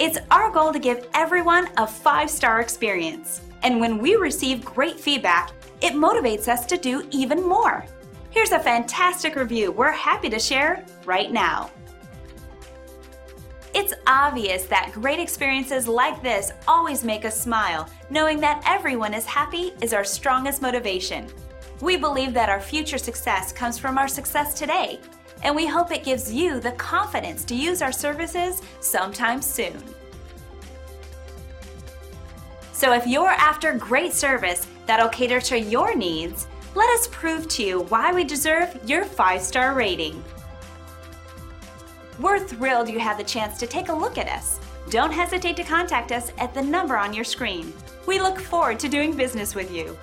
It's our goal to give everyone a 5-star experience. And when we receive great feedback, it motivates us to do even more. Here's a fantastic review we're happy to share right now. It's obvious that great experiences like this always make us smile. Knowing that everyone is happy is our strongest motivation. We believe that our future success comes from our success today, and we hope it gives you the confidence to use our services sometime soon. So if you're after great service that'll cater to your needs, let us prove to you why we deserve your 5-star rating. We're thrilled you had the chance to take a look at us. Don't hesitate to contact us at the number on your screen. We look forward to doing business with you.